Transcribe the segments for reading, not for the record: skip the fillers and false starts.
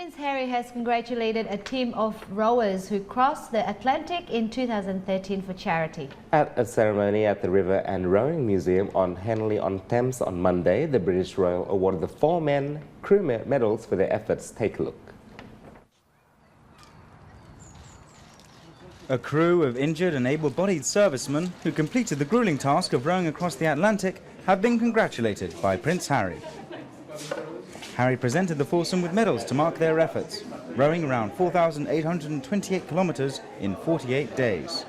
Prince Harry has congratulated a team of rowers who crossed the Atlantic in 2013 for charity. At a ceremony at the River and Rowing Museum on Henley-on-Thames on Monday, the British Royal awarded the 4 men crew medals for their efforts. Take a look. A crew of injured and able-bodied servicemen who completed the grueling task of rowing across the Atlantic have been congratulated by Prince Harry. Harry presented the foursome with medals to mark their efforts, rowing around 4,828 kilometres in 48 days.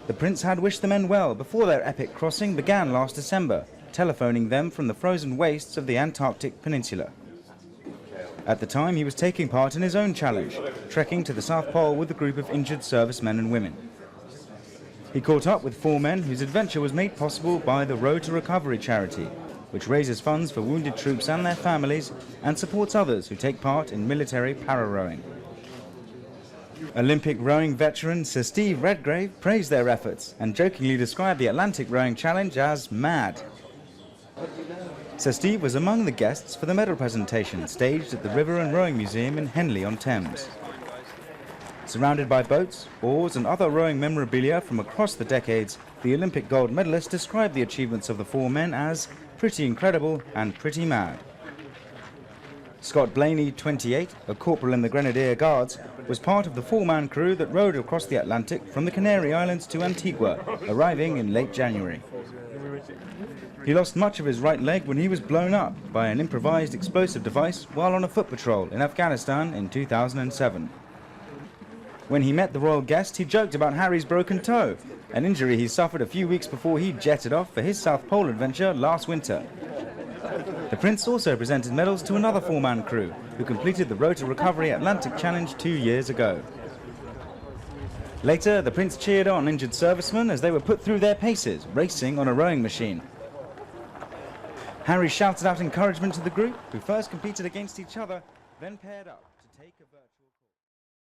The Prince had wished the men well before their epic crossing began last December, telephoning them from the frozen wastes of the Antarctic Peninsula. At the time, he was taking part in his own challenge, trekking to the South Pole with a group of injured servicemen and women. He caught up with 4 men whose adventure was made possible by the Road to Recovery charity, which raises funds for wounded troops and their families and supports others who take part in military para-rowing. Olympic rowing veteran Sir Steve Redgrave praised their efforts and jokingly described the Atlantic Rowing Challenge as mad. Sir Steve was among the guests for the medal presentation staged at the River and Rowing Museum in Henley-on-Thames. Surrounded by boats, oars and other rowing memorabilia from across the decades, the Olympic gold medalist described the achievements of the 4 men as pretty incredible and pretty mad. Scott Blaney, 28, a corporal in the Grenadier Guards, was part of the 4-man crew that rowed across the Atlantic from the Canary Islands to Antigua, arriving in late January. He lost much of his right leg when he was blown up by an improvised explosive device while on a foot patrol in Afghanistan in 2007. When he met the royal guest, he joked about Harry's broken toe, an injury he suffered a few weeks before he jetted off for his South Pole adventure last winter. The Prince also presented medals to another 4-man crew who completed the Road to Recovery Atlantic Challenge 2 years ago. Later, the Prince cheered on injured servicemen as they were put through their paces, racing on a rowing machine. Harry shouted out encouragement to the group, who first competed against each other, then paired up to take a virtual